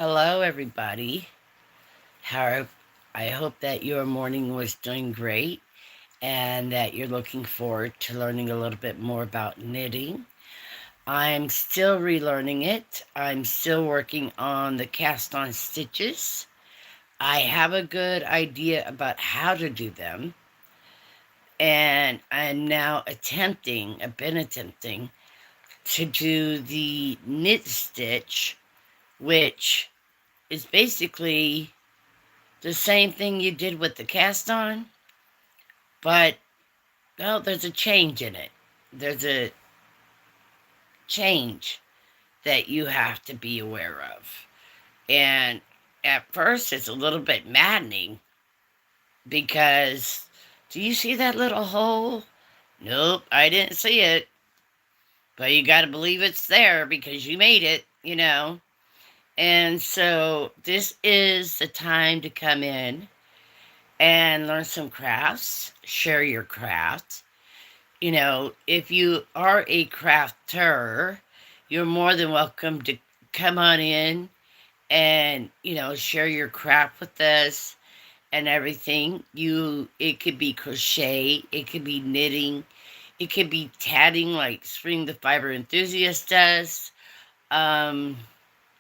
Hello, everybody. How I hope that your morning was doing great and that you're looking forward to learning a little bit more about knitting. I'm still relearning it. I'm still working on the cast on stitches. I have a good idea about how to do them, and I'm now I've been attempting to do the knit stitch, which is basically the same thing you did with the cast on, but well, there's a change in it. There's a change that you have to be aware of. And at first, it's a little bit maddening because do you see that little hole? Nope, I didn't see it. But you got to believe it's there because you made it. And so this is the time to come in and learn some crafts, share your craft. If you are a crafter, you're more than welcome to come on in and, share your craft with us and everything. It could be crochet, it could be knitting, it could be tatting like Spring the Fiber Enthusiast does. Um,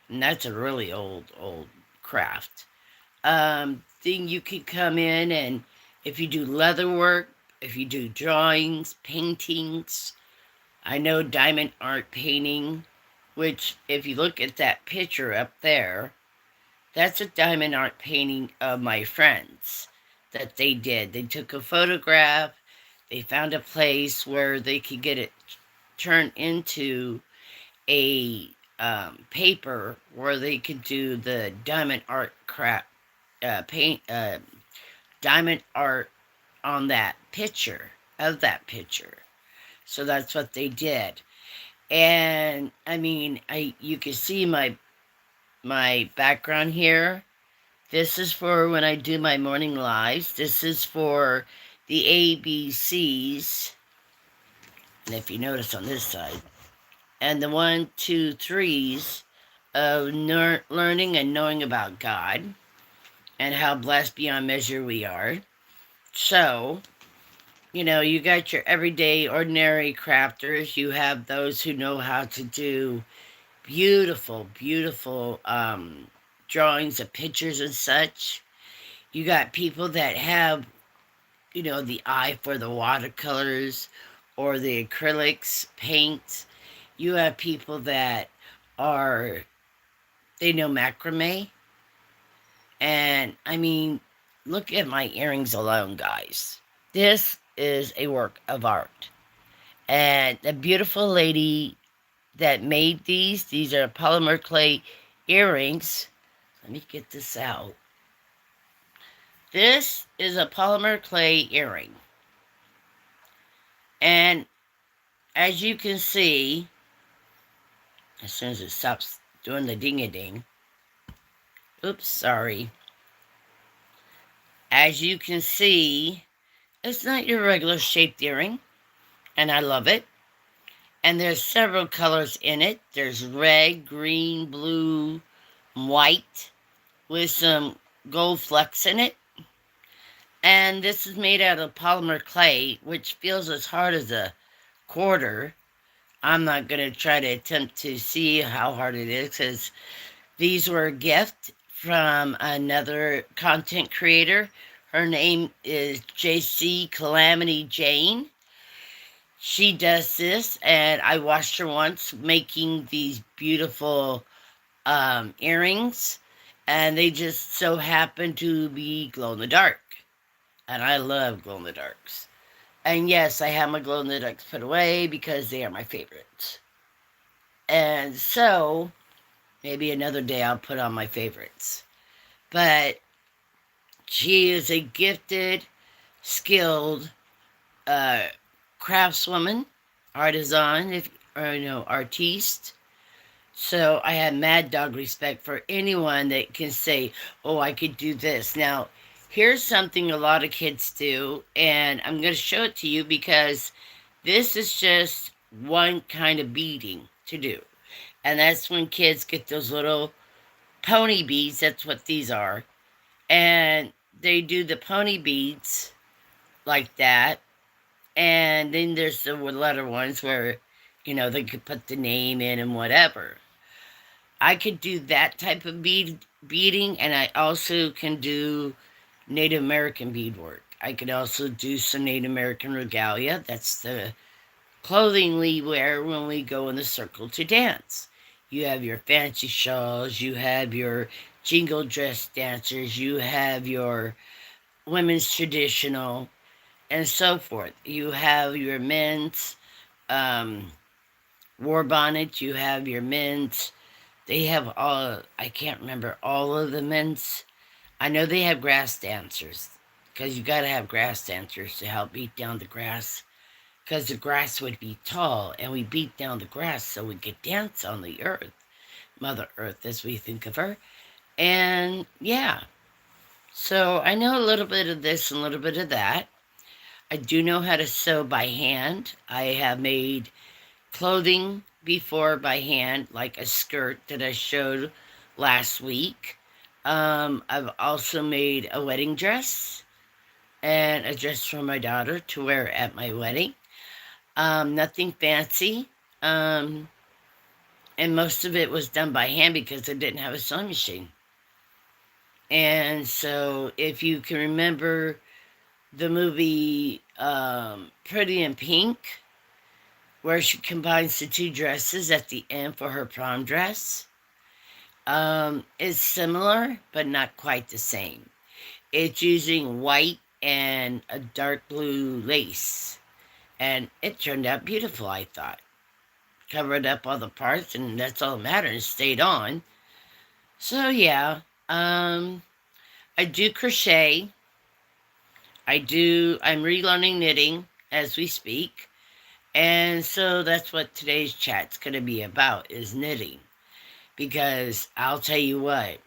and that's a really old craft. Then you could come in and if you do leather work, if you do drawings, paintings, I know diamond art painting, which if you look at that picture up there, that's a diamond art painting of my friends that they did. They took a photograph, they found a place where they could get it turned into a paper where they could do the diamond art paint diamond art on that picture of that picture. So that's what they did. And I mean, I you can see my background here. This is for when I do my morning lives. This is for the ABCs. And if you notice on this side, and the one, two, threes of learning and knowing about God and how blessed beyond measure we are. So, you got your everyday, ordinary crafters. You have those who know how to do beautiful, beautiful drawings of pictures and such. You got people that have, the eye for the watercolors or the acrylics, paints. You have people that they know macrame. And I mean, look at my earrings alone, guys. This is a work of art. And the beautiful lady that made these are polymer clay earrings. Let me get this out. This is a polymer clay earring. And as you can see, as soon as it stops doing the ding-a-ding, oops, sorry. As you can see, it's not your regular shaped earring, and I love it. And there's several colors in it. There's red, green, blue, white, with some gold flecks in it. And this is made out of polymer clay, which feels as hard as a quarter. I'm not going to try to attempt to see how hard it is because these were a gift from another content creator. Her name is JC Calamity Jane. She does this, and I watched her once making these beautiful earrings, and they just so happen to be glow in the dark. And I love glow in the darks. And yes, I have my glow in the darks put away because they are my favorites. And so, maybe another day I'll put on my favorites. But she is a gifted, skilled craftswoman, artisan, artiste. So I have mad dog respect for anyone that can say, oh, I could do this. Now, here's something a lot of kids do, and I'm going to show it to you because this is just one kind of beading to do. And that's when kids get those little pony beads. That's what these are. And they do the pony beads like that. And then there's the letter ones where, they could put the name in and whatever. I could do that type of beading, and I also can do Native American beadwork. I could also do some Native American regalia. That's the clothing we wear when we go in the circle to dance. You have your fancy shawls, you have your jingle dress dancers, you have your women's traditional, and so forth. You have your men's um, war bonnets, you have your men's. They have all, I can't remember all of the men's. I know they have grass dancers because you got to have grass dancers to help beat down the grass because the grass would be tall and we beat down the grass so we could dance on the earth, Mother Earth as we think of her. And yeah, so I know a little bit of this and a little bit of that. I do know how to sew by hand. I have made clothing before by hand, like a skirt that I showed last week. I've also made a wedding dress and a dress for my daughter to wear at my wedding. Nothing fancy. Um, and most of it was done by hand because I didn't have a sewing machine. And so, if you can remember the movie Pretty in Pink, where she combines the two dresses at the end for her prom dress, it's similar, but not quite the same. It's using white and a dark blue lace, and it turned out beautiful, I thought. Covered up all the parts, and that's all that matters. Stayed on. So yeah, I do crochet. I'm relearning knitting as we speak, and so that's what today's chat's going to be about is knitting. Because I'll tell you what,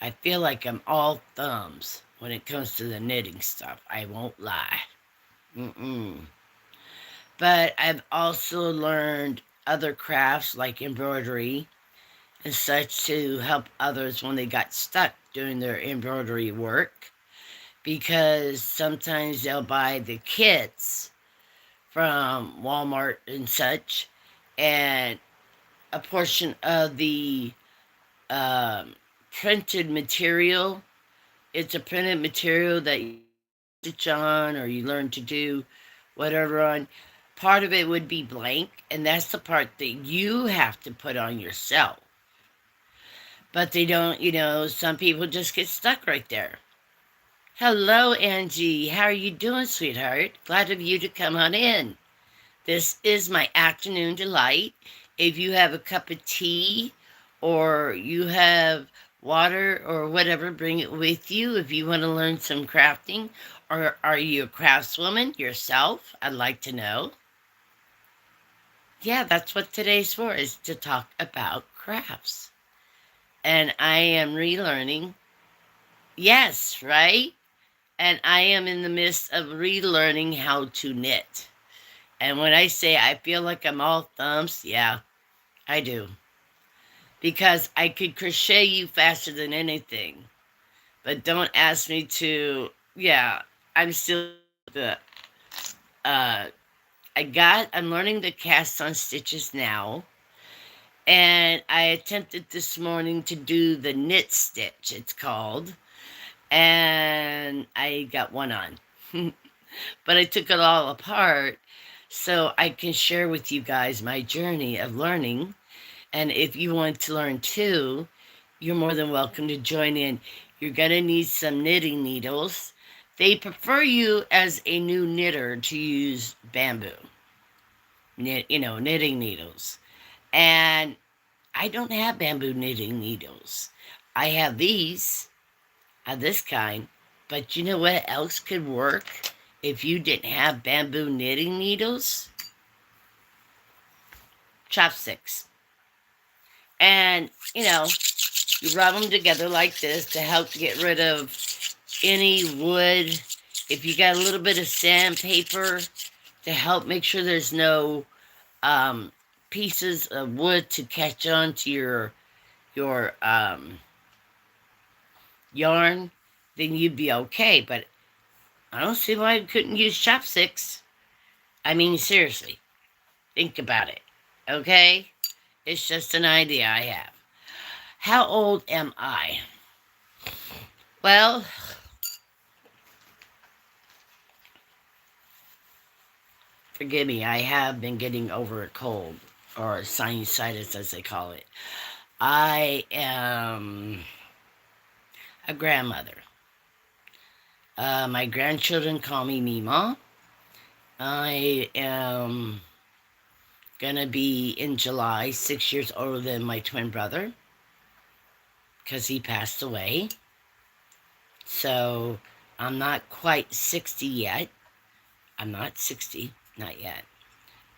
I feel like I'm all thumbs when it comes to the knitting stuff. I won't lie. Mm-mm. But I've also learned other crafts like embroidery and such to help others when they got stuck doing their embroidery work, because sometimes they'll buy the kits from Walmart and such, and a portion of the um, printed material, it's a printed material that you stitch on or you learn to do whatever on. Part of it would be blank, and that's the part that you have to put on yourself. But they don't, some people just get stuck right there. Hello, Angie. How are you doing, sweetheart? Glad of you to come on in. This is my afternoon delight. If you have a cup of tea or you have water or whatever, bring it with you if you want to learn some crafting. Or are you a craftswoman yourself? I'd like to know. Yeah, that's what today's for, is to talk about crafts. And I am relearning. Yes, right? And I am in the midst of relearning how to knit. And when I say I feel like I'm all thumbs, yeah, I do. Because I could crochet you faster than anything. But don't ask me to, yeah, I'm still the, uh, I'm learning the cast on stitches now. And I attempted this morning to do the knit stitch, it's called. And I got one on. But I took it all apart so I can share with you guys my journey of learning. And if you want to learn too, you're more than welcome to join in. You're going to need some knitting needles. They prefer you as a new knitter to use bamboo, knitting needles. And I don't have bamboo knitting needles. I have these, this kind, but you know what else could work if you didn't have bamboo knitting needles? Chopsticks. And, you rub them together like this to help get rid of any wood. If you got a little bit of sandpaper to help make sure there's no pieces of wood to catch on to your yarn, then you'd be okay. But I don't see why you couldn't use chopsticks. I mean, seriously, think about it. Okay? It's just an idea I have. How old am I? Well, forgive me, I have been getting over a cold, or sinusitis as they call it. I am a grandmother. My grandchildren call me Mima. I am gonna be in July 6 years older than my twin brother because he passed away. So I'm not quite 60 yet. I'm not 60, not yet.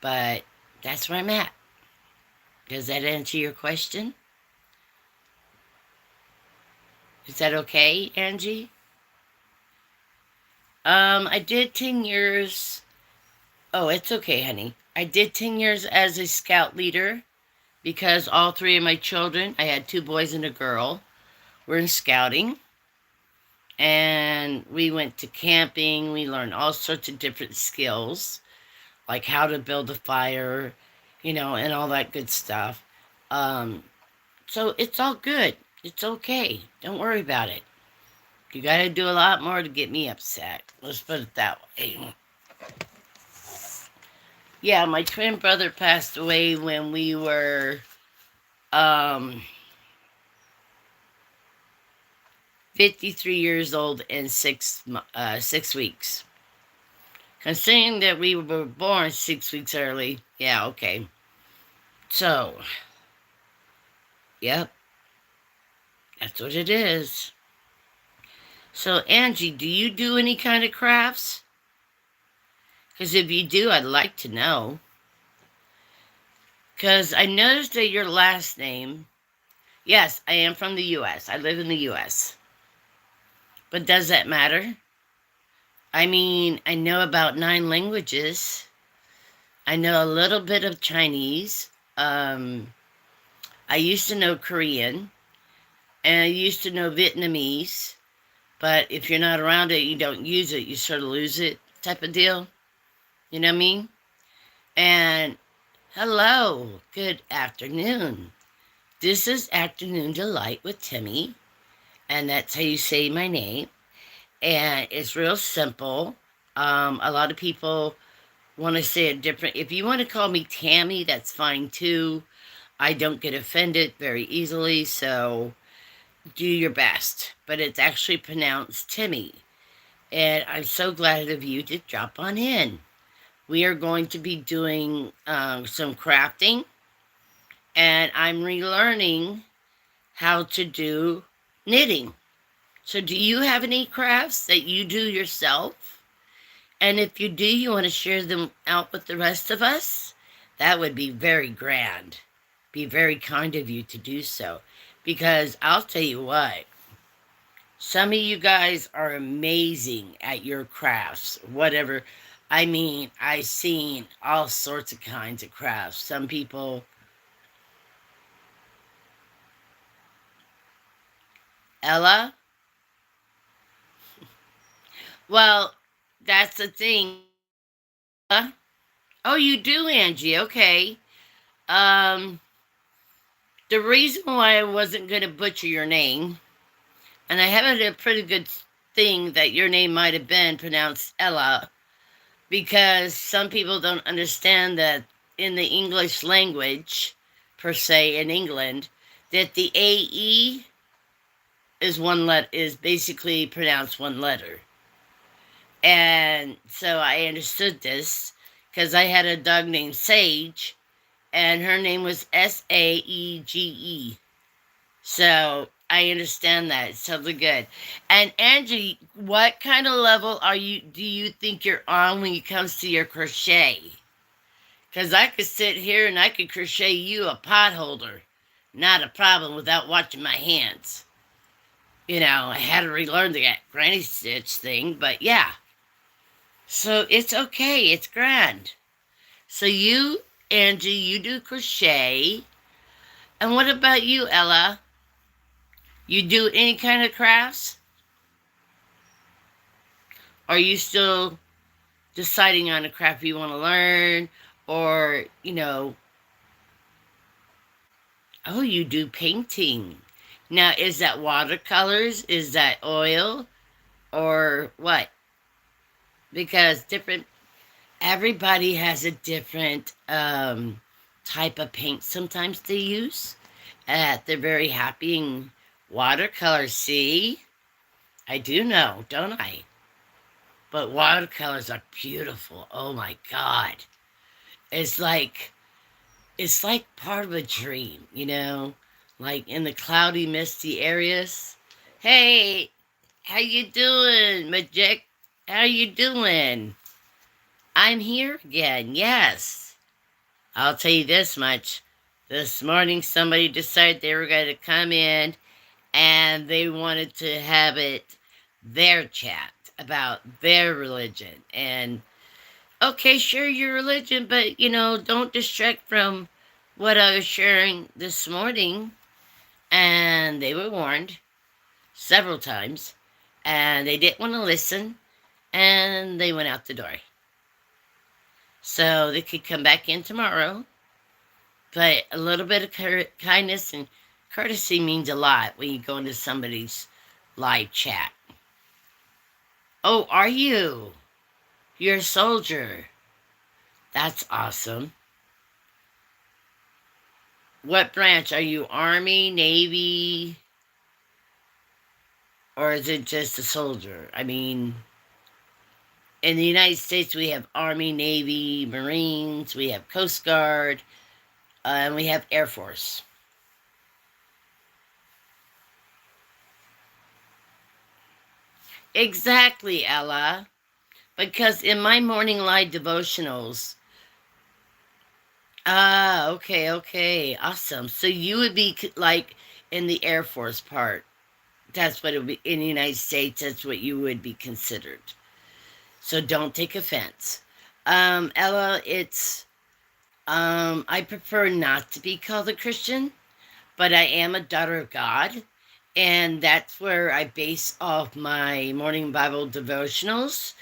But that's where I'm at. Does that answer your question? Is that okay, Angie? I did 10 years. Oh, it's okay, honey. I did 10 years as a scout leader because all three of my children, I had two boys and a girl, were in scouting. And we went to camping. We learned all sorts of different skills, like how to build a fire, and all that good stuff. Um, so it's all good. It's okay. Don't worry about it. You got to do a lot more to get me upset. Let's put it that way. Yeah, my twin brother passed away when we were 53 years old and 6 weeks. Considering that we were born 6 weeks early, yeah, okay. So, yep, that's what it is. So, Angie, do you do any kind of crafts? Because if you do, I'd like to know. Because I noticed that your last name, yes, I am from the U.S. I live in the U.S. But does that matter? I mean, I know about 9 languages. I know a little bit of Chinese. I used to know Korean. And I used to know Vietnamese. But if you're not around it, you don't use it. You sort of lose it type of deal. You know what I mean? And hello, good afternoon. This is Afternoon Delight with Temi. And that's how you say my name. And it's real simple. A lot of people want to say it different. If you want to call me Tammy, that's fine too. I don't get offended very easily, so do your best. But it's actually pronounced Timmy. And I'm so glad of you to drop on in. We are going to be doing some crafting. And I'm relearning how to do knitting. So do you have any crafts that you do yourself? And if you do, you want to share them out with the rest of us? That would be very grand. Be very kind of you to do so. Because I'll tell you what, some of you guys are amazing at your crafts, whatever. I mean, I've seen all sorts of kinds of crafts. Some people, Ella? Well, that's the thing. Huh? Oh, you do, Angie. Okay. Um, the reason why I wasn't going to butcher your name, and I have a pretty good thing that your name might have been pronounced Ella, because some people don't understand that in the English language, per se, in England, that the AE is basically pronounced one letter. And so I understood this because I had a dog named Sage, and her name was Saege. So I understand that. It's totally good. And Angie, what kind of level do you think you're on when it comes to your crochet? Because I could sit here and I could crochet you a pot holder. Not a problem without watching my hands. I had to relearn the granny stitch thing, but yeah. So it's okay. It's grand. So you, Angie, you do crochet. And what about you, Ella? You do any kind of crafts? Are you still deciding on a craft you want to learn? Or, oh, you do painting. Now, is that watercolors? Is that oil? Or what? Because everybody has a different type of paint sometimes they use. They're very happy in watercolors. See? I do know, don't I? But watercolors are beautiful. Oh my God. It's like it's like part of a dream, like in the cloudy, misty areas. Hey, how you doing, Majek? How you doing? I'm here again, yes. I'll tell you this much. This morning somebody decided they were going to come in and they wanted to have it their chat about their religion. And okay, share your religion, but don't distract from what I was sharing this morning. And they were warned several times, and they didn't want to listen, and they went out the door. So they could come back in tomorrow, but a little bit of kindness and courtesy means a lot when you go into somebody's live chat. Oh, are you? You're a soldier. That's awesome. What branch? Are you Army, Navy, or is it just a soldier? I mean, in the United States, we have Army, Navy, Marines, we have Coast Guard, and we have Air Force. Exactly, Ella. Because in my morning live devotionals, okay, awesome. So you would be like in the Air Force part. That's what it would be in the United States. That's what you would be considered. So don't take offense. Ella, I prefer not to be called a Christian, but I am a daughter of God. And that's where I base off my morning Bible devotionals.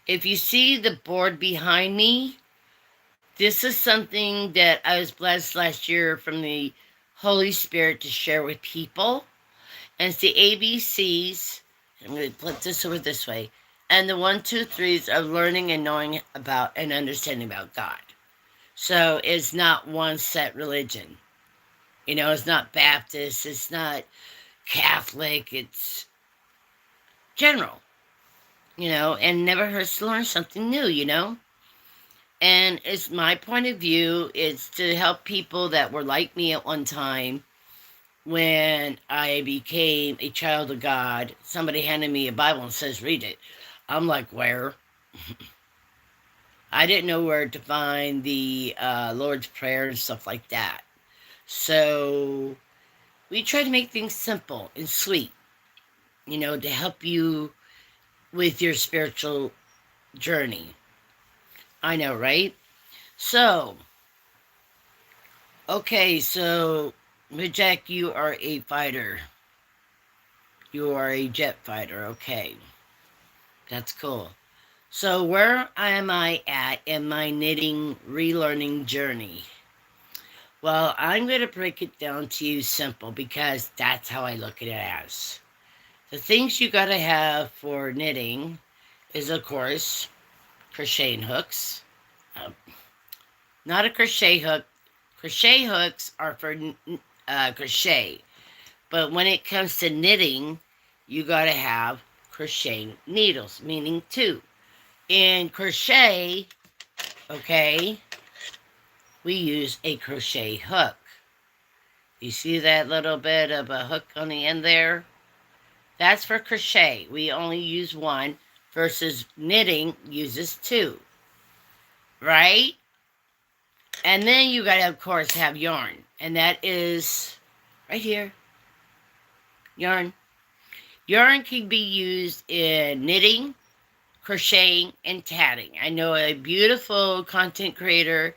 If you see the board behind me, this is something that I was blessed last year from the Holy Spirit to share with people. And it's the ABCs. I'm going to put this over this way. And the 1, 2, 3s of learning and knowing about and understanding about God. So it's not one set religion. It's not Baptist. It's not Catholic. It's general. And never hurts to learn something new. And it's my point of view is to help people that were like me at one time when I became a child of God. Somebody handed me a Bible and says, read it. I'm like, where? I didn't know where to find the Lord's Prayer and stuff like that. So we try to make things simple and sweet, to help you with your spiritual journey. I know, right? So, okay, so, Majek, you are a fighter. You are a jet fighter, okay. That's cool. So where am I at in my knitting relearning journey? Well, I'm going to break it down to you simple because that's how I look at it as. The things you got to have for knitting is, of course, crocheting hooks. Not a crochet hook. Crochet hooks are for crochet. But when it comes to knitting, you got to have crochet needles, meaning 2. In crochet, okay, we use a crochet hook. You see that little bit of a hook on the end there? That's for crochet. We only use 1 versus knitting uses 2. Right? And then you got to, of course, have yarn. And that is right here. Yarn. Yarn can be used in knitting, crocheting, and tatting. I know a beautiful content creator.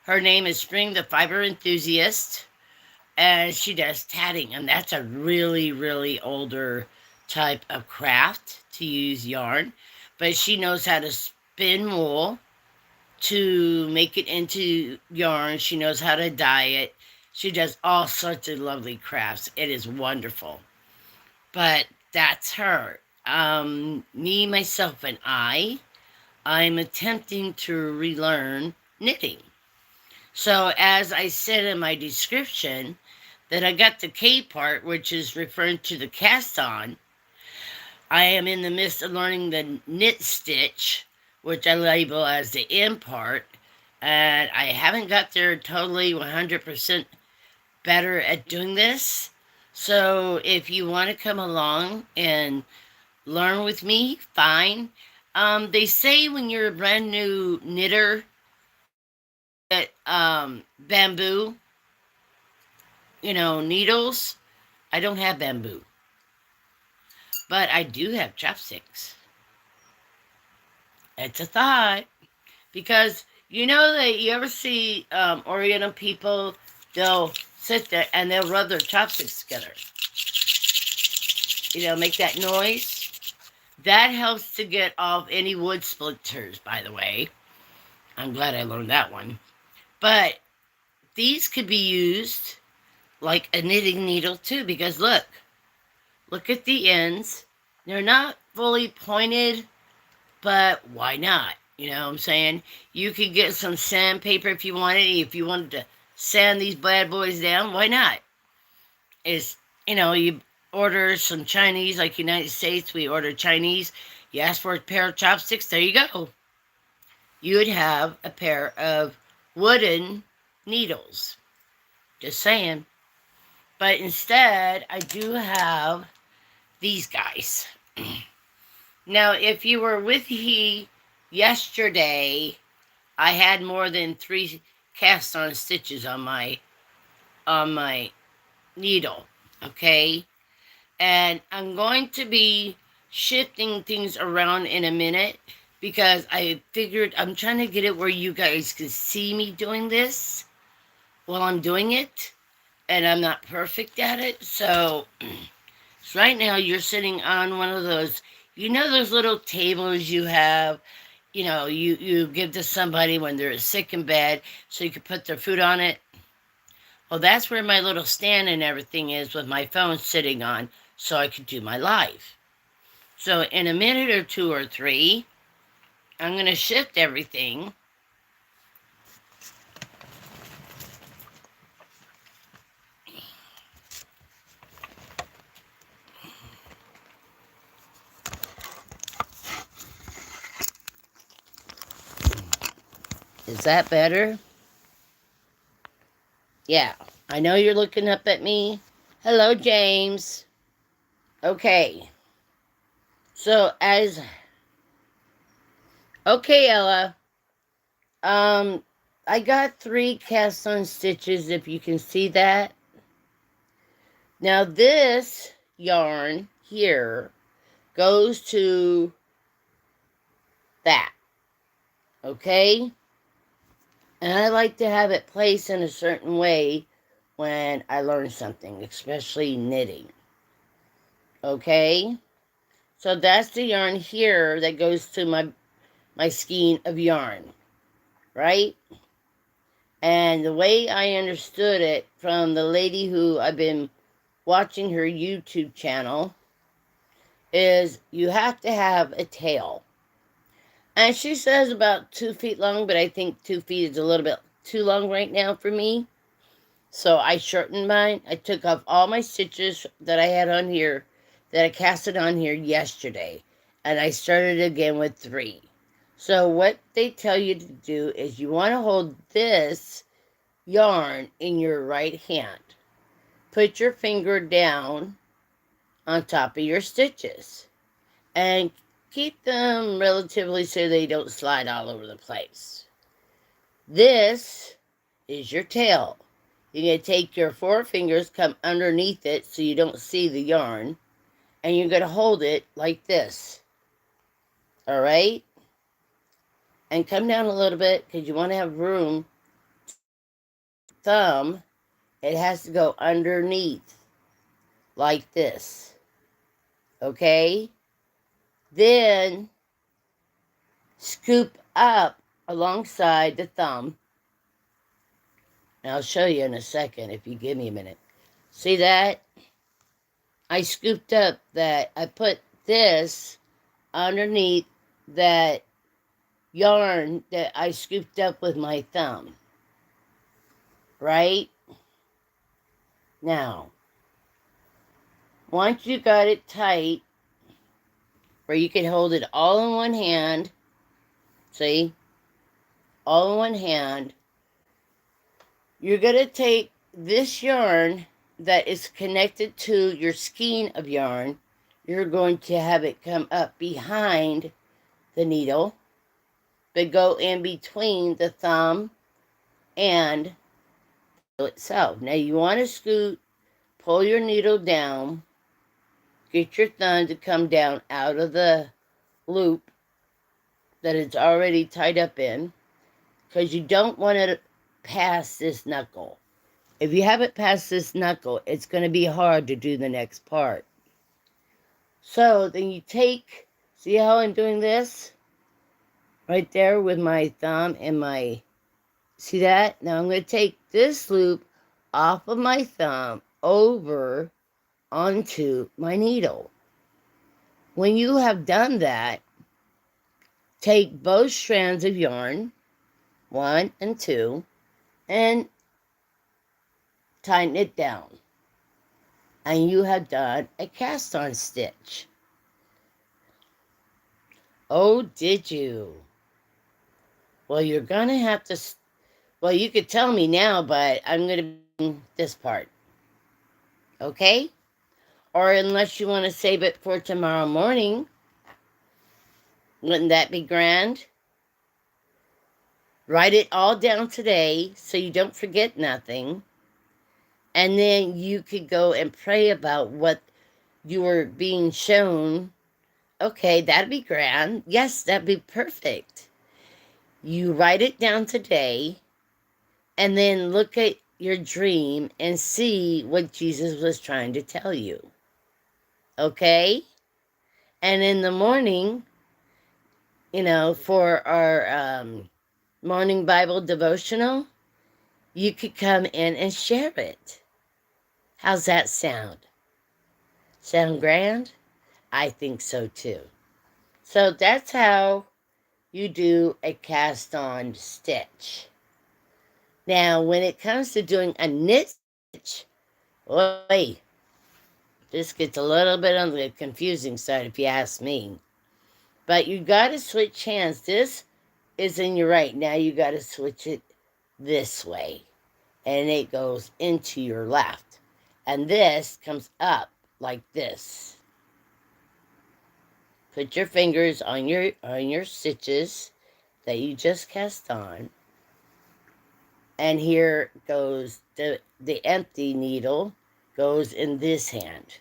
Her name is Spring the Fiber Enthusiast. and she does tatting, and that's a really, really older type of craft to use yarn. But she knows how to spin wool to make it into yarn. She knows how to dye it. She does all sorts of lovely crafts. It is wonderful. But that's her. Me, myself, and I'm attempting to relearn knitting. So, as I said in my description, that I got the K part, which is referring to the cast on, I am in the midst of learning the knit stitch, which I label as the end part, and I haven't got there totally 100% better at doing this. So if you want to come along and learn with me, fine. They say when you're a brand new knitter, that bamboo, needles. I don't have bamboo, but I do have chopsticks. It's a thought. Because you know that you ever see Oriental people, they'll sit there and they'll rub their chopsticks together. Make that noise. That helps to get off any wood splinters, by the way. I'm glad I learned that one. But these could be used like a knitting needle too, because look at the ends. They're not fully pointed, but why not? You know what I'm saying? You could get some sandpaper if you wanted. If you wanted to sand these bad boys down, why not? You order some Chinese, like United States, we order Chinese. You ask for a pair of chopsticks, there you go. You would have a pair of wooden needles. Just saying. But instead, I do have these guys. Now, if you were with me yesterday, I had more than 3 cast-on stitches on my needle, okay? And I'm going to be shifting things around in a minute because I figured I'm trying to get it where you guys can see me doing this while I'm doing it, and I'm not perfect at it. So right now you're sitting on one of those, those little tables you have, you give to somebody when they're sick in bed so you can put their food on it. Well, that's where my little stand and everything is with my phone sitting on so I could do my live. So in a minute or 2 or 3, I'm going to shift everything. Is that better? Yeah, I know you're looking up at me. Hello, James. Okay. So okay, Ella. I got 3 cast-on stitches, if you can see that. Now this yarn here goes to that. Okay? And I like to have it placed in a certain way when I learn something, especially knitting. Okay? So that's the yarn here that goes to my skein of yarn. Right? And the way I understood it from the lady who I've been watching her YouTube channel is you have to have a tail. And she says about 2 feet long, but I think 2 feet is a little bit too long right now for me. So I shortened mine. I took off all my stitches that I had on here, that I casted on here yesterday. And I started again with 3. So what they tell you to do is you want to hold this yarn in your right hand. Put your finger down on top of your stitches. And keep them relatively so they don't slide all over the place. This is your tail. You're going to take your 4 fingers, come underneath it so you don't see the yarn, and you're going to hold it like this. All right? And come down a little bit because you want to have room. Thumb It has to go underneath, like this. Okay? Then scoop up alongside the thumb. And I'll show you in a second if you give me a minute. See that? I scooped up that. I put this underneath that yarn that I scooped up with my thumb. Right? Now, once you got it tight, where you can hold it all in one hand, see? All in one hand, you're going to take this yarn that is connected to your skein of yarn. You're going to have it come up behind the needle, but go in between the thumb and itself. Now you want to pull your needle down, get your thumb to come down out of the loop that it's already tied up in, because you don't want it past this knuckle. If you have it past this knuckle, it's going to be hard to do the next part. So then you take, see how I'm doing this? Right there with my thumb and my, see that? Now I'm going to take this loop off of my thumb over onto my needle. When you have done that, take both strands of yarn, 1 and 2, and tighten it down. And you have done a cast on stitch. Oh, did you? Well, you're going to have to, well, you could tell me now, but I'm going to do this part. Okay? Or unless you want to save it for tomorrow morning. Wouldn't that be grand? Write it all down today so you don't forget nothing. And then you could go and pray about what you were being shown. Okay, that'd be grand. Yes, that'd be perfect. You write it down today and then look at your dream and see what Jesus was trying to tell you. Okay? And in the morning, for our morning Bible devotional, you could come in and share it. How's that sound? Sound grand? I think so too. So that's how you do a cast on stitch. Now, when it comes to doing a knit stitch, boy, this gets a little bit on the confusing side if you ask me. But you got to switch hands. This is in your right. Now you got to switch it this way. And it goes into your left. And this comes up like this. Put your fingers on your stitches that you just cast on. And here goes the empty needle goes in this hand.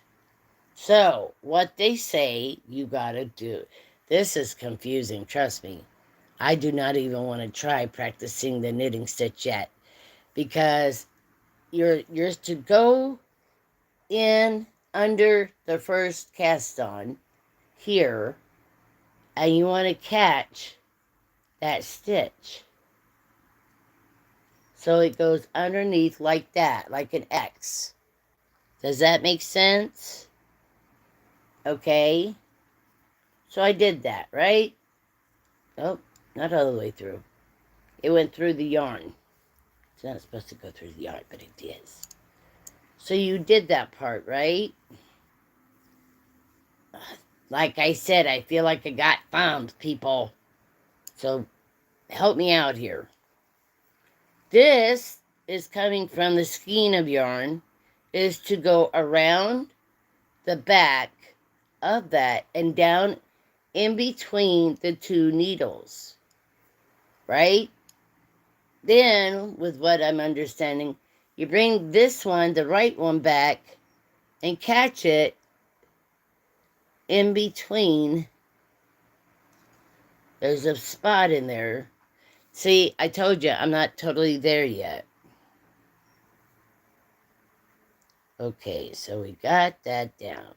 So, what they say you gotta do. This is confusing, trust me. I do not even want to try practicing the knitting stitch yet. Because you're to go in under the first cast on here. And you want to catch that stitch. So it goes underneath like that, like an X. Does that make sense? Okay. So I did that, right? Oh, not all the way through. It went through the yarn. It's not supposed to go through the yarn, but it is. So you did that part, right? Like I said, I feel like I got thumbs, people. So help me out here. This is coming from the skein of yarn, is to go around the back of that and down in between the two needles, right? Then, with what I'm understanding, you bring this one, the right one, back and catch it in between. There's a spot in there. See, I told you, I'm not totally there yet. Okay, so we got that down.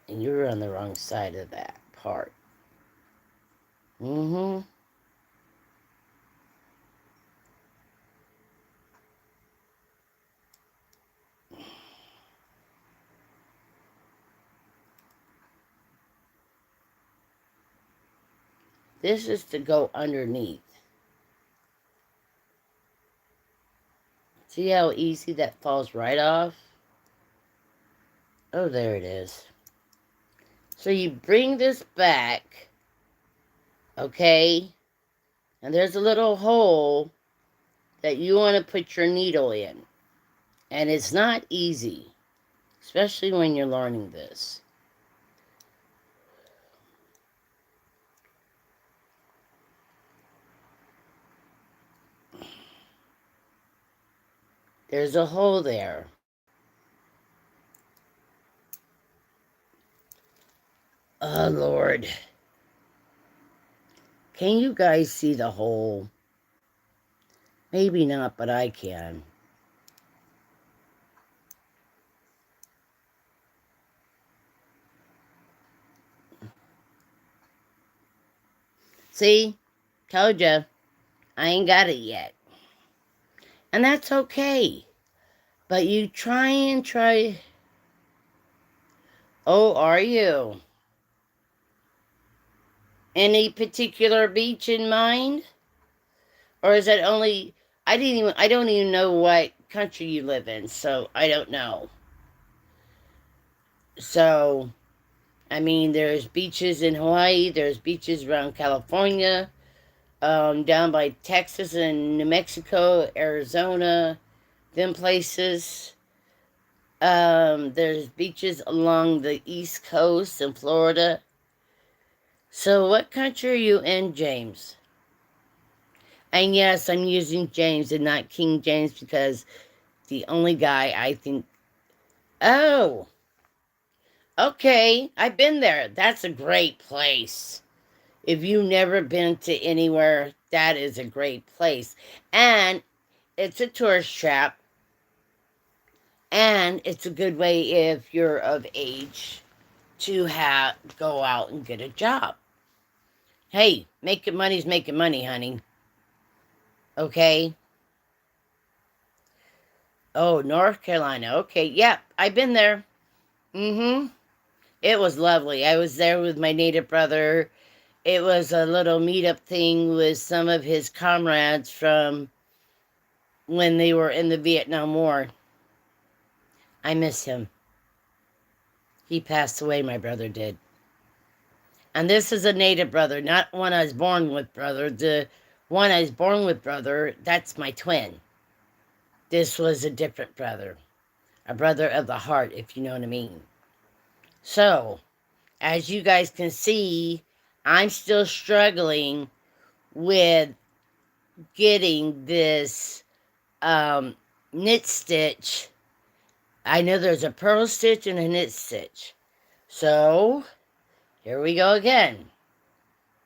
And you were on the wrong side of that part. Mm-hmm. This is to go underneath. See how easy that falls right off? Oh, there it is. So you bring this back, okay? And there's a little hole that you want to put your needle in. And it's not easy, especially when you're learning this. There's a hole there. Oh, Lord. Can you guys see the hole? Maybe not, but I can. See? Told ya. I ain't got it yet. And that's okay. But you try and try. Oh, are you? Any particular beach in mind? Or is that only I don't even know what country you live in, so I don't know. So, I mean, there's beaches in Hawaii, there's beaches around California, down by Texas and New Mexico, Arizona, them places. There's beaches along the East Coast in Florida. So, what country are you in, James? And yes, I'm using James and not King James because the only guy I think. Oh, okay. I've been there. That's a great place. If you've never been to anywhere, that is a great place. And it's a tourist trap. And it's a good way if you're of age to go out and get a job. Hey, making money's making money, honey. Okay? Oh, North Carolina. Okay, yep, I've been there. Mm-hmm. It was lovely. I was there with my native brother. It was a little meetup thing with some of his comrades from when they were in the Vietnam War. I miss him. He passed away, my brother did. And this is a native brother, not one I was born with, brother. The one I was born with, brother, that's my twin. This was a different brother. A brother of the heart, if you know what I mean. So, as you guys can see, I'm still struggling with getting this knit stitch. I know there's a purl stitch and a knit stitch. So, here we go again.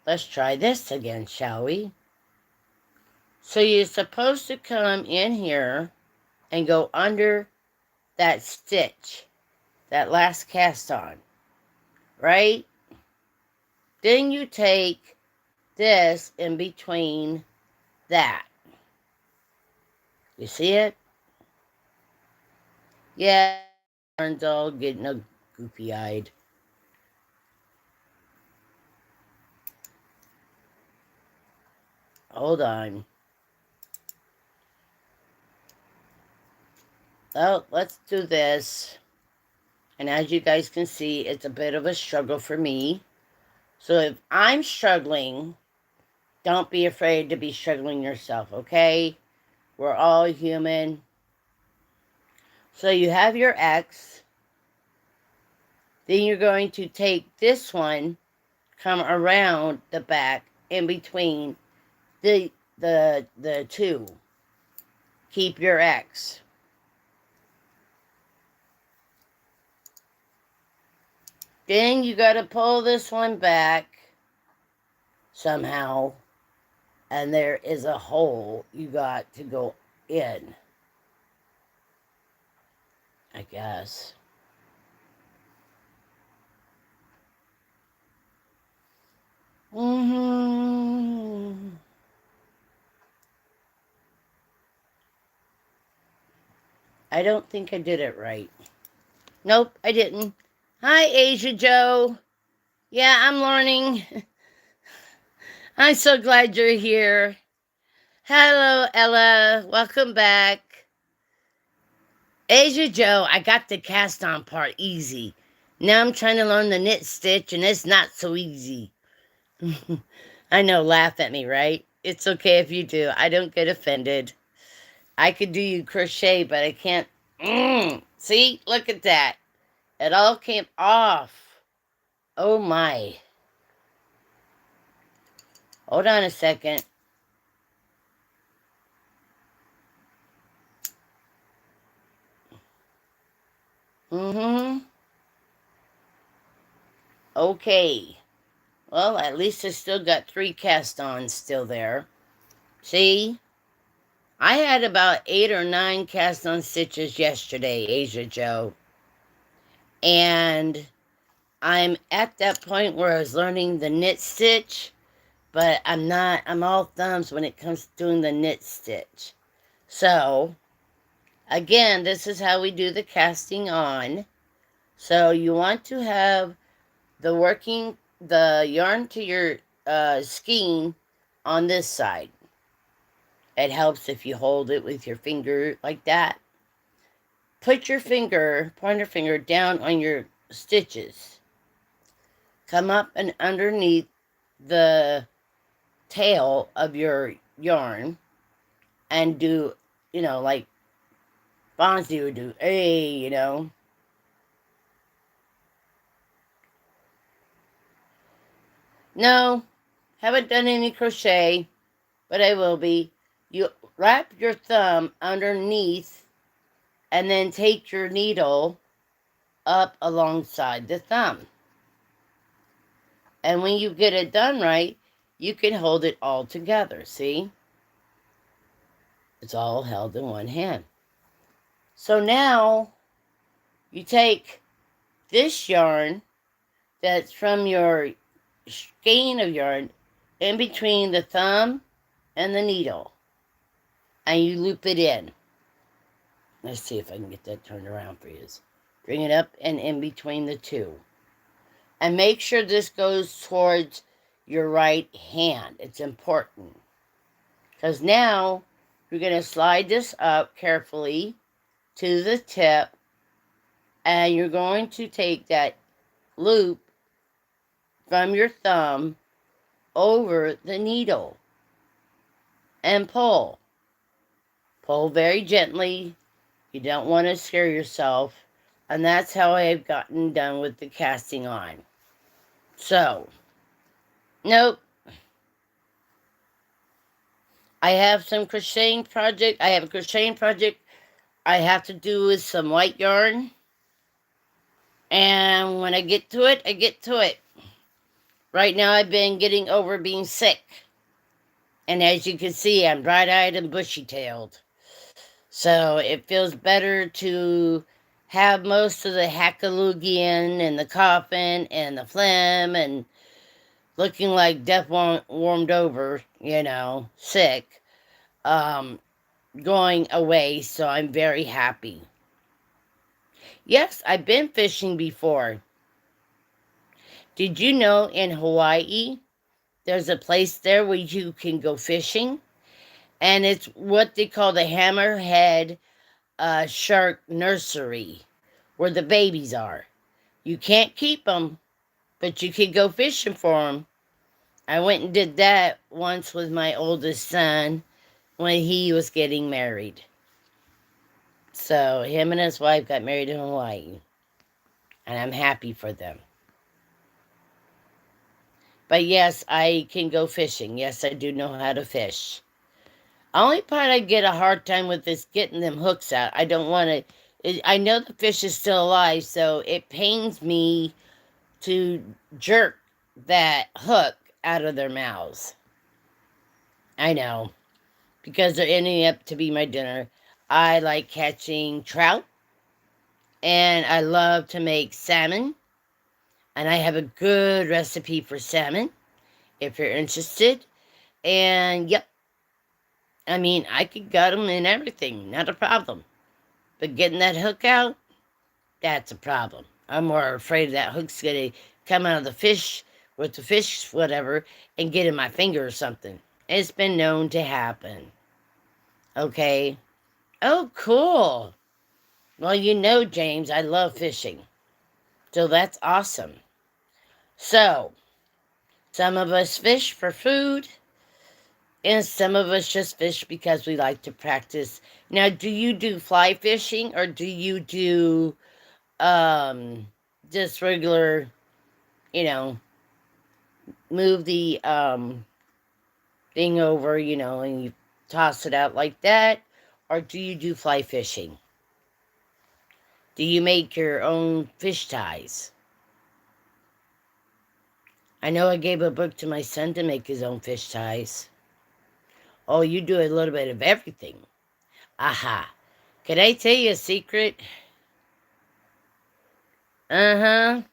Let's try this again, shall we? So you're supposed to come in here and go under that stitch, that last cast on, right? Then you take this in between that. You see it? Yeah, aren't all getting a goopy-eyed. Hold on. Well, let's do this. And as you guys can see, it's a bit of a struggle for me. So if I'm struggling, don't be afraid to be struggling yourself, okay? We're all human. So you have your X. Then you're going to take this one, come around the back in between the two. Keep your X. Then you got to pull this one back somehow. And there is a hole you got to go in. I guess. Hmm. I don't think I did it right. Nope, I didn't. Hi, Asia Joe. Yeah, I'm learning. I'm so glad you're here. Hello, Ella. Welcome back. Asia Joe, I got the cast on part easy. Now I'm trying to learn the knit stitch, and it's not so easy. I know, laugh at me, right? It's okay if you do. I don't get offended. I could do you crochet, but I can't. See? Look at that. It all came off. Oh my. Hold on a second. Mm-hmm. Okay. Well, at least I still got 3 cast-ons still there. See? I had about 8 or 9 cast-on stitches yesterday, Asia Joe. And I'm at that point where I was learning the knit stitch, but I'm not, I'm all thumbs when it comes to doing the knit stitch. So, again, this is how we do the casting on. So you want to have the yarn to your skein on this side. It helps if you hold it with your finger like that. Put your pointer finger down on your stitches. Come up and underneath the tail of your yarn and do, like Fonzie would do, hey. No, haven't done any crochet, but I will be. You wrap your thumb underneath and then take your needle up alongside the thumb. And when you get it done right, you can hold it all together, see? It's all held in one hand. So now you take this yarn that's from your skein of yarn in between the thumb and the needle, and you loop it in. Let's see if I can get that turned around for you. Bring it up and in between the two. And make sure this goes towards your right hand. It's important. Because now you're going to slide this up carefully to the tip, and you're going to take that loop from your thumb over the needle and pull. Pull very gently. You don't want to scare yourself. And that's how I've gotten done with the casting on. So, nope. I have some crocheting project. I have a crocheting project I have to do with some white yarn. And when I get to it, I get to it. Right now I've been getting over being sick. And as you can see, I'm bright-eyed and bushy-tailed. So it feels better to have most of the hackaloogian and the coughing and the phlegm and looking like death warmed over, sick, going away. So I'm very happy. Yes, I've been fishing before. Did you know in Hawaii, there's a place there where you can go fishing? And it's what they call the hammerhead shark nursery, where the babies are. You can't keep them, but you can go fishing for them. I went and did that once with my oldest son when he was getting married. So him and his wife got married in Hawaii, and I'm happy for them. But yes, I can go fishing. Yes, I do know how to fish. Only part I get a hard time with is getting them hooks out. I don't want to. I know the fish is still alive, so it pains me to jerk that hook out of their mouths. I know, because they're ending up to be my dinner. I like catching trout And I love to make salmon. And I have a good recipe for salmon if you're interested. And yep, I mean, I could gut them and everything, not a problem. But getting that hook out, that's a problem. I'm more afraid that hook's going to come out of the fish with the fish, whatever, and get in my finger or something. It's been known to happen. Okay. Oh, cool. Well, you know, James, I love fishing. So that's awesome. So, some of us fish for food, and some of us just fish because we like to practice. Now, do you do fly fishing or do you do just regular, you know, move the thing over, and you toss it out like that? Or do you do fly fishing? Do you make your own fish ties? I know I gave a book to my son to make his own fish ties. Oh, you do a little bit of everything. Aha. Can I tell you a secret? Uh-huh.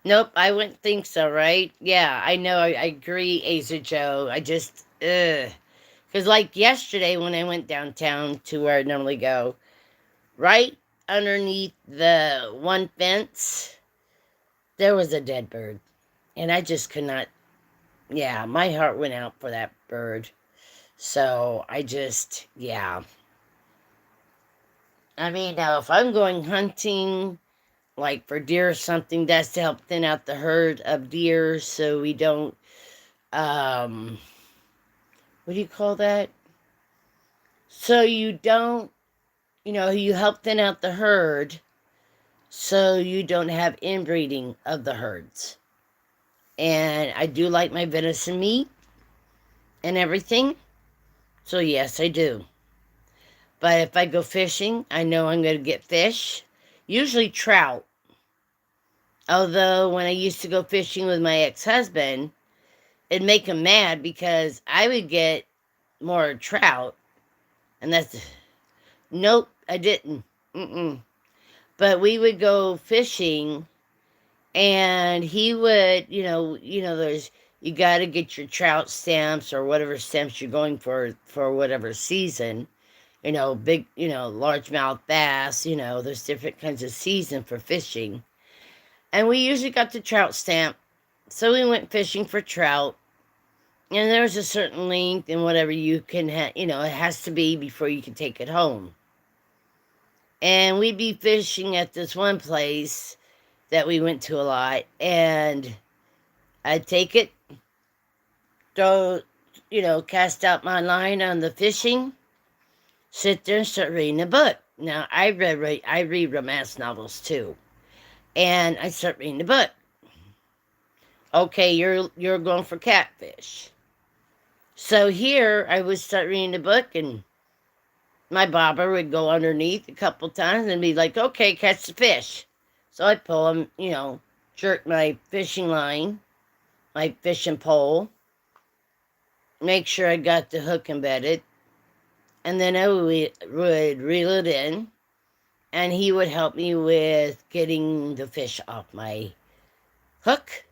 Nope, I wouldn't think so, right? Yeah, I know, I agree, Acer Joe. I just, ugh. Because, like, yesterday when I went downtown to where I normally go, right underneath the one fence, there was a dead bird. And I just could not, yeah, my heart went out for that bird. So, I just, yeah. I mean, now, if I'm going hunting, like for deer or something, that's to help thin out the herd of deer so we don't, what do you call that? So you don't, you help thin out the herd so you don't have inbreeding of the herds. And I do like my venison meat and everything. So yes, I do. But if I go fishing, I know I'm going to get fish, usually trout. Although when I used to go fishing with my ex-husband, it'd make him mad because I would get more trout. And that's, nope, I didn't. Mm-mm. But we would go fishing and he would, there's, you got to get your trout stamps or whatever stamps you're going for whatever season. Big, largemouth bass, there's different kinds of season for fishing. And we usually got the trout stamp. So we went fishing for trout. And there's a certain length and whatever you can have, it has to be before you can take it home. And we'd be fishing at this one place that we went to a lot. And I'd take it, throw, cast out my line on the fishing, sit there and start reading a book. Now, I read romance novels too. And I start reading the book. Okay, you're going for catfish. So here I would start reading the book and my bobber would go underneath a couple times and be like, okay, catch the fish. So I'd pull him, jerk my fishing line, my fishing pole, make sure I got the hook embedded, and then I would reel it in, and he would help me with getting the fish off my hook,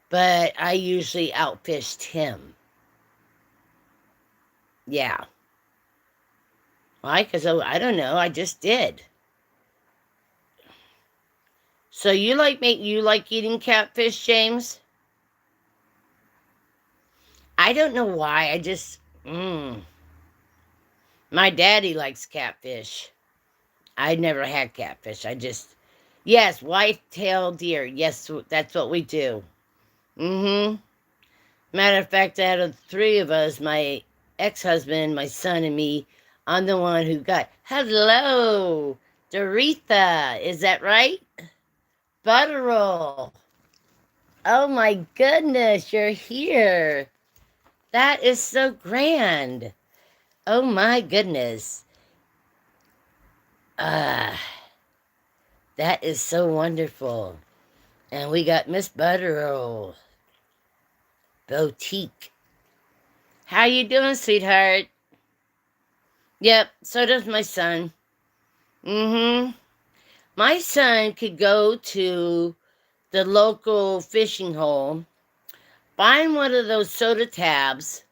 but I usually outfished him. Yeah. Why? Because I don't know, I just did. So you like eating catfish, James? I don't know why. I just my daddy likes catfish. I never had catfish. Yes, white-tailed deer. Yes, that's what we do. Mm-hmm. Matter of fact, out of the three of us, my ex-husband, my son, and me, I'm the one who got, hello, Doretha, is that right? Butterroll. Oh my goodness, you're here. That is so grand. Oh my goodness. That is so wonderful. And we got Miss Butterroll. Boutique. How you doing, sweetheart? Yep, so does my son. My son could go to the local fishing hole, find one of those soda tabs,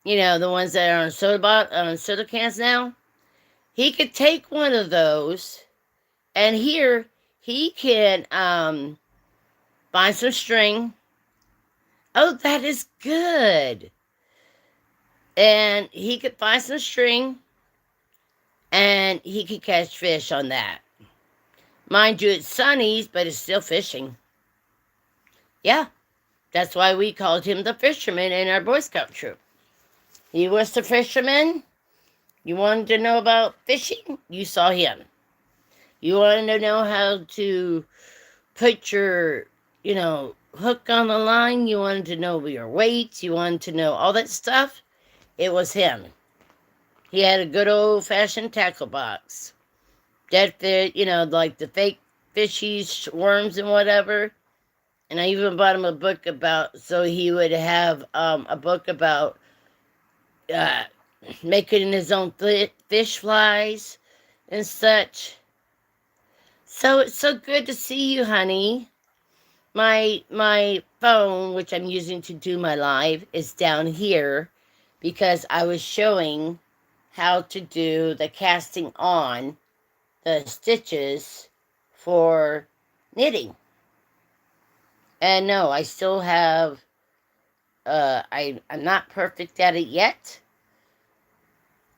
the ones that are on soda cans now. He could take one of those, and here he can find some string. Oh, that is good. And he could find some string, and he could catch fish on that. Mind you, it's sunnies, but it's still fishing. Yeah, that's why we called him the fisherman in our Boy Scout troop. He was the fisherman. You wanted to know about fishing? You saw him. You wanted to know how to put your, hook on the line? You wanted to know your weights? You wanted to know all that stuff? It was him. He had a good old-fashioned tackle box. Dead fish, like the fake fishies, worms, and whatever. And I even bought him a book so he would have a book about making his own fish flies and such. So it's so good to see you, honey. My phone, which I'm using to do my live, is down here because I was showing how to do the casting on the stitches for knitting. And no, I still have, I'm not perfect at it yet.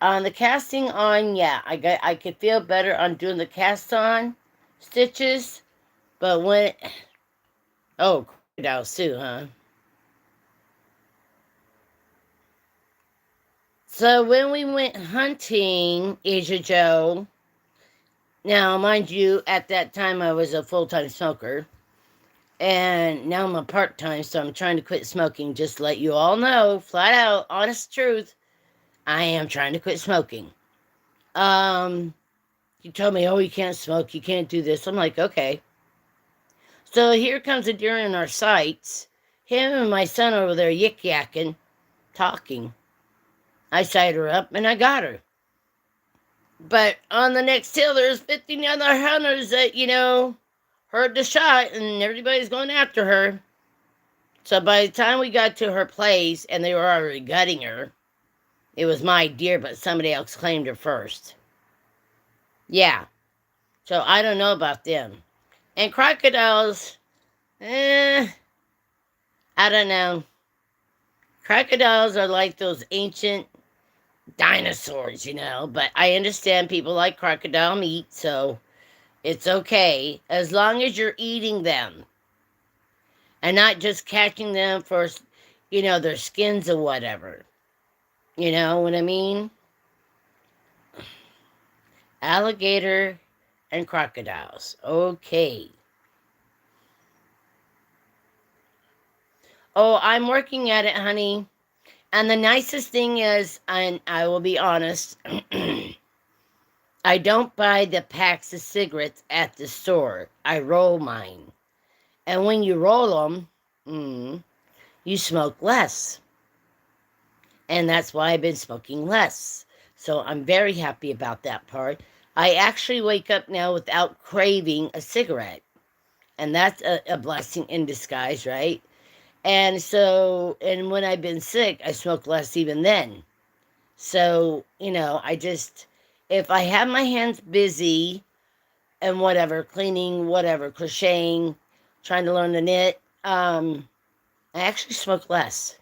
On the casting on, yeah, I could feel better on doing the cast on stitches, but crocodile Sue, huh? So when we went hunting, Asia Joe, now mind you, at that time I was a full-time smoker, and now I'm a part-time, so I'm trying to quit smoking, just to let you all know, flat out, honest truth, I am trying to quit smoking. You told me, oh, you can't smoke, you can't do this. I'm like, okay. So here comes a deer in our sights. Him and my son over there yik-yakking, talking. I sighted her up and I got her. But on the next hill, there's 50 other hunters that, heard the shot and everybody's going after her. So by the time we got to her place and they were already gutting her, it was my deer, but somebody else claimed her first. Yeah. So I don't know about them. And crocodiles, I don't know. Crocodiles are like those ancient dinosaurs, but I understand people like crocodile meat, so it's okay as long as you're eating them and not just catching them for, their skins or whatever. You know what I mean? Alligator and crocodiles. Okay. Oh, I'm working at it, honey. And the nicest thing is, and I will be honest, I don't buy the packs of cigarettes at the store. I roll mine. And when you roll them, you smoke less. And that's why I've been smoking less. So I'm very happy about that part. I actually wake up now without craving a cigarette. And that's a blessing in disguise, right? And so, and when I've been sick, I smoke less even then. So, if I have my hands busy and whatever, cleaning, whatever, crocheting, trying to learn to knit, I actually smoke less.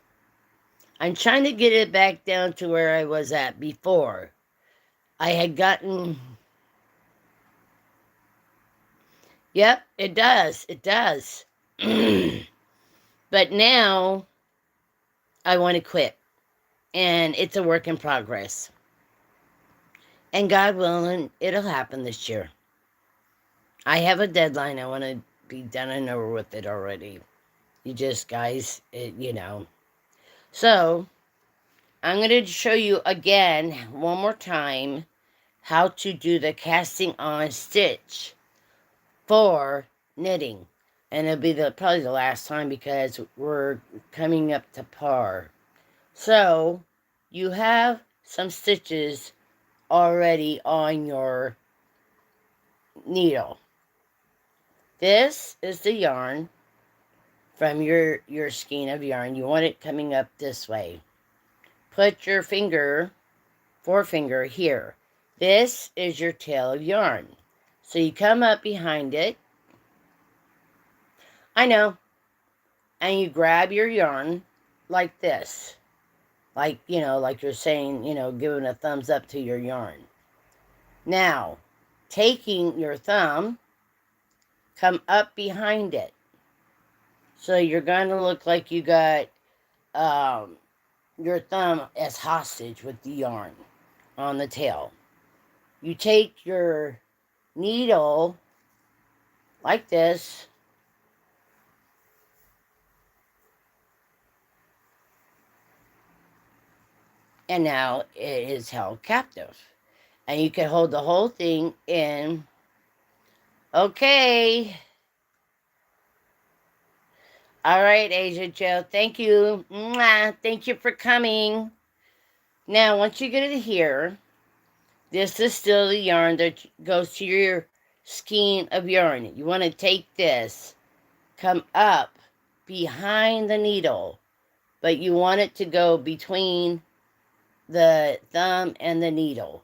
I'm trying to get it back down to where I was at before. I had gotten... Yep, it does. It does. But now, I want to quit. And it's a work in progress. And God willing, it'll happen this year. I have a deadline. I want to be done and over with it already. You just, guys, So, I'm going to show you again, one more time, how to do the casting on stitch for knitting. And it'll be probably the last time because we're coming up to par. So, you have some stitches already on your needle. This is the yarn from your skein of yarn. You want it coming up this way. Put your forefinger here. This is your tail of yarn. So you come up behind it. I know. And you grab your yarn like this. Like, like you're saying, giving a thumbs up to your yarn. Now, taking your thumb, come up behind it. So you're going to look like you got your thumb as hostage with the yarn on the tail. You take your needle like this, and now it is held captive. And you can hold the whole thing in. Okay. All right, Asia Joe. Thank you. Mwah. Thank you for coming. Now, once you get it here, this is still the yarn that goes to your skein of yarn. You want to take this, come up behind the needle, but you want it to go between the thumb and the needle,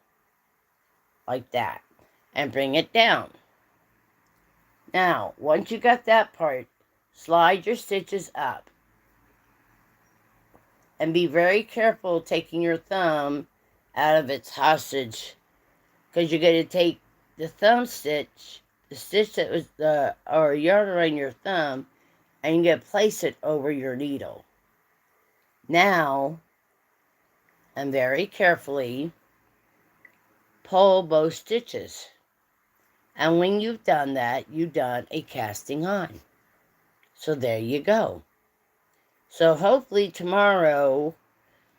like that, and bring it down. Now, once you got that part, slide your stitches up. And be very careful taking your thumb out of its hostage, because you're going to take the thumb stitch, the stitch that was or yarn around your thumb, and you're going to place it over your needle. Now, and very carefully, pull both stitches. And when you've done that, you've done a casting on. So there you go. So hopefully tomorrow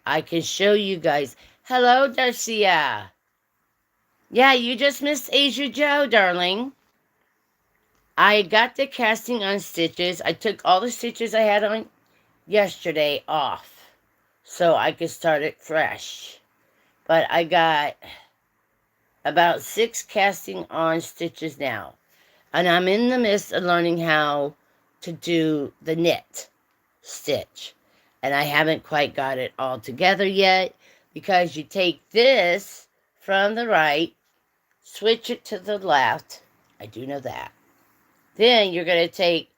I can show you guys. Hello, Darcia. Yeah, you just missed Asia Joe, darling. I got the casting on stitches. I took all the stitches I had on yesterday off so I could start it fresh. But I got about 6 casting on stitches now. And I'm in the midst of learning how to do the knit stitch. And I haven't quite got it all together yet, because you take this from the right, switch it to the left. I do know that. Then you're going to take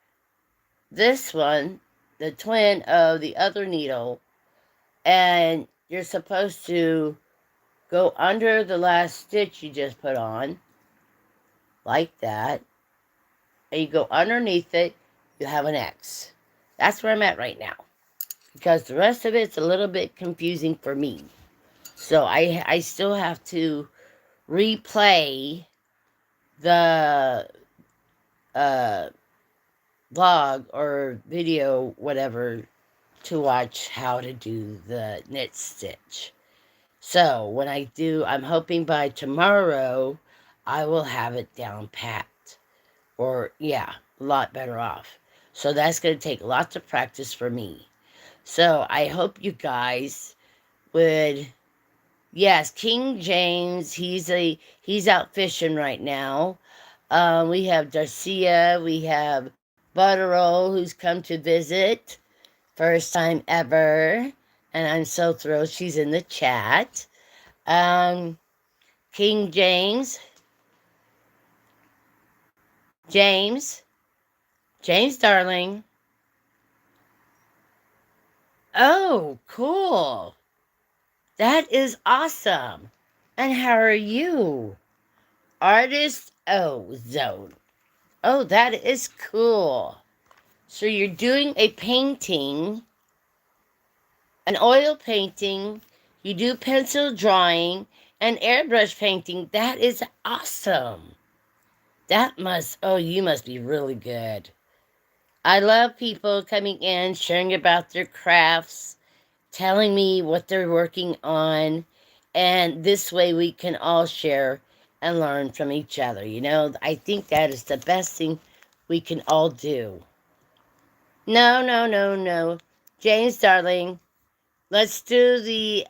this one, the twin of the other needle, and you're supposed to go under the last stitch you just put on, like that, and you go underneath it, you have an X. That's where I'm at right now, because the rest of it's a little bit confusing for me. So I still have to replay the vlog or video, whatever, to watch how to do the knit stitch. So when I do, I'm hoping by tomorrow I will have it down pat. Or, yeah, a lot better off. So that's going to take lots of practice for me. So I hope you guys would... Yes, King James, he's out fishing right now. We have Darcia, we have Butterroll, who's come to visit. First time ever. And I'm so thrilled she's in the chat. King James. James, darling. Oh, cool. That is awesome. And how are you? Artist Zone. Oh, that is cool. So you're doing a painting, an oil painting. You do pencil drawing and airbrush painting. That is awesome. You must be really good. I love people coming in, sharing about their crafts, telling me what they're working on, and this way we can all share and learn from each other. I think that is the best thing we can all do. No. James, darling, let's do the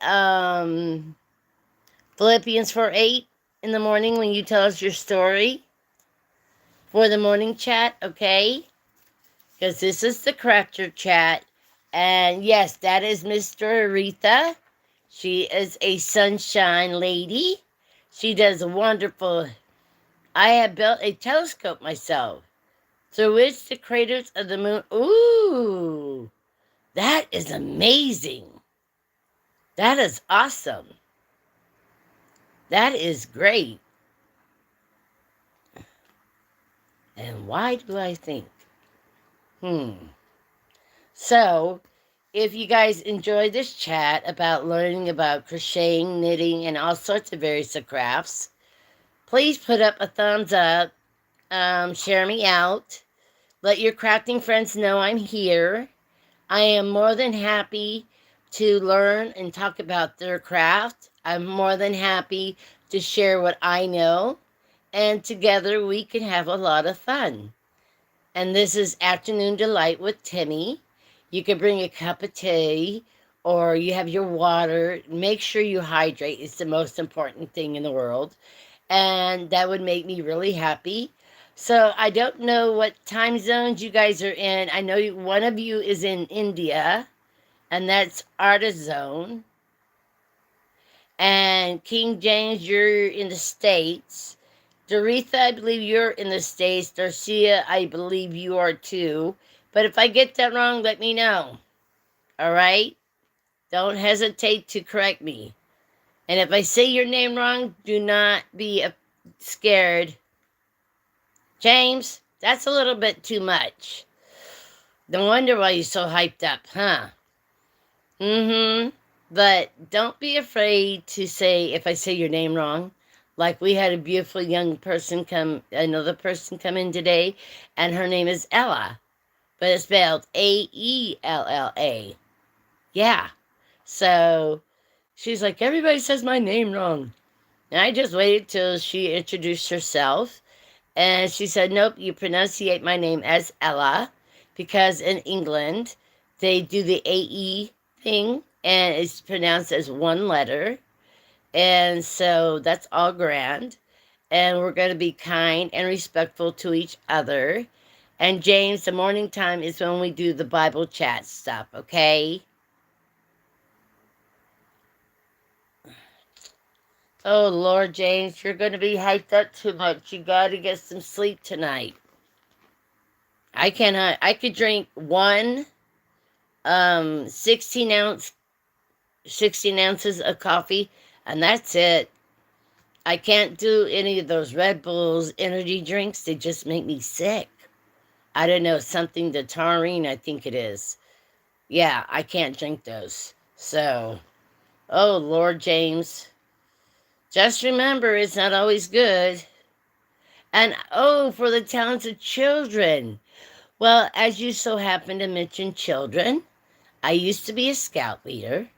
Philippians 4:8 in the morning when you tell us your story for the morning chat, okay? Because this is the Crafter chat. And yes, that is Mr. Aretha. She is a sunshine lady. She does a wonderful. I have built a telescope myself through which the craters of the moon. Ooh, that is amazing. That is awesome. That is great. And why do I think? So, if you guys enjoy this chat about learning about crocheting, knitting, and all sorts of various crafts, please put up a thumbs up, share me out, let your crafting friends know I'm here. I am more than happy to learn and talk about their craft. I'm more than happy to share what I know, and together we can have a lot of fun. And this is Afternoon Delight with Temi. You can bring a cup of tea or you have your water. Make sure you hydrate. It's the most important thing in the world. And that would make me really happy. So I don't know what time zones you guys are in. I know one of you is in India, and that's Artist Zone. And King James, you're in the States. Doretha, I believe you're in the States. Darcia, I believe you are too. But if I get that wrong, let me know. All right? Don't hesitate to correct me. And if I say your name wrong, do not be scared. James, that's a little bit too much. No wonder why you're so hyped up, huh? But don't be afraid to say, if I say your name wrong, like we had a beautiful young person another person come in today, and her name is Ella, but it's spelled Aella. Yeah. So she's like, everybody says my name wrong. And I just waited till she introduced herself. And she said, nope, you pronunciate my name as Ella, because in England, they do the AE thing, and it's pronounced as one letter. And so that's all grand. And we're going to be kind and respectful to each other. And James, the morning time is when we do the Bible chat stuff, okay? Oh, Lord, James, you're going to be hyped up too much. You got to get some sleep tonight. I cannot. I could drink one 16 ounces of coffee, and that's it. I can't do any of those Red Bulls energy drinks. They just make me sick. I don't know, something, the taurine, I think it is. Yeah, I can't drink those. So, oh, Lord, James. Just remember, it's not always good. And, oh, for the talented children. Well, as you so happen to mention children, I used to be a scout leader.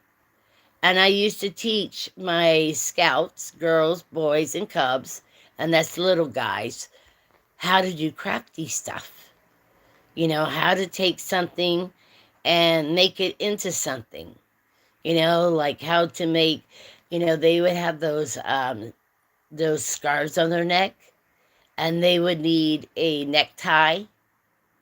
And I used to teach my scouts, girls, boys, and cubs, and that's little guys, how to do crafty stuff. You know, how to take something and make it into something. You know, like how to make, they would have those scarves on their neck, and they would need a necktie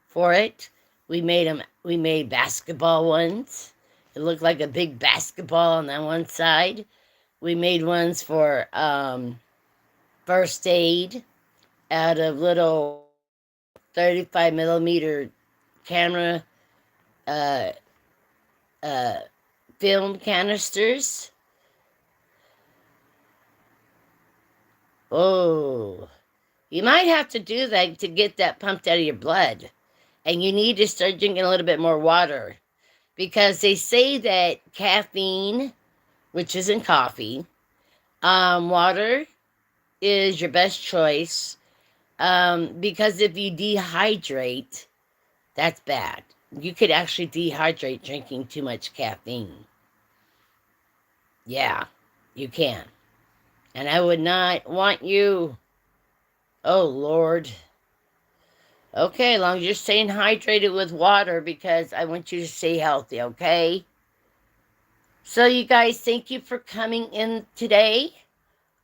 for it. We made basketball ones. It looked like a big basketball on that one side. We made ones for first aid out of little 35 millimeter camera film canisters. Oh, you might have to do that to get that pumped out of your blood. And you need to start drinking a little bit more water. Because they say that caffeine, which is in coffee, water is your best choice. Because if you dehydrate, that's bad. You could actually dehydrate drinking too much caffeine. Yeah, you can. And I would not want you. Oh, Lord. Okay, as long as you're staying hydrated with water, because I want you to stay healthy, okay? So you guys, thank you for coming in today.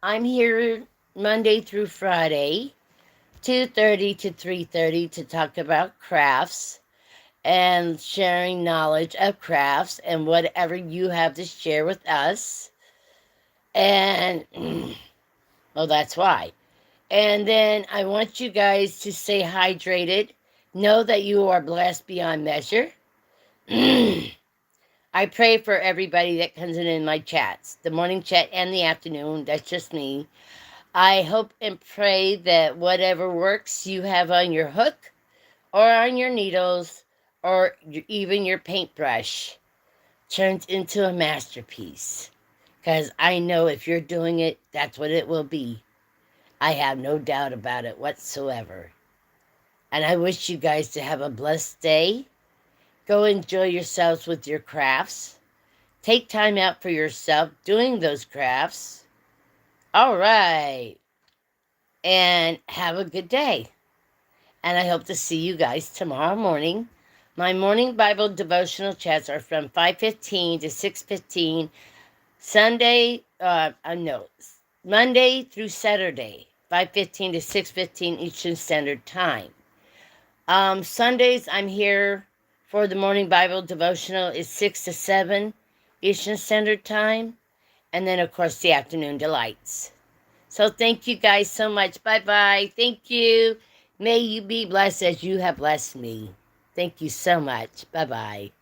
I'm here Monday through Friday, 2:30 to 3:30 to talk about crafts and sharing knowledge of crafts and whatever you have to share with us. And well, that's why. And then I want you guys to stay hydrated. Know that you are blessed beyond measure. I pray for everybody that comes in my chats, the morning chat and the afternoon. That's just me. I hope and pray that whatever works you have on your hook or on your needles or even your paintbrush turns into a masterpiece. Because I know if you're doing it, that's what it will be. I have no doubt about it whatsoever. And I wish you guys to have a blessed day. Go enjoy yourselves with your crafts. Take time out for yourself doing those crafts. All right. And have a good day. And I hope to see you guys tomorrow morning. My morning Bible devotional chats are from 5:15 to 6:15, Monday through Saturday, 5:15 to 6:15 Eastern Standard Time. Sundays, I'm here for the morning Bible devotional is 6 to 7 Eastern Standard Time. And then, of course, the afternoon delights. So thank you guys so much. Bye-bye. Thank you. May you be blessed as you have blessed me. Thank you so much. Bye-bye.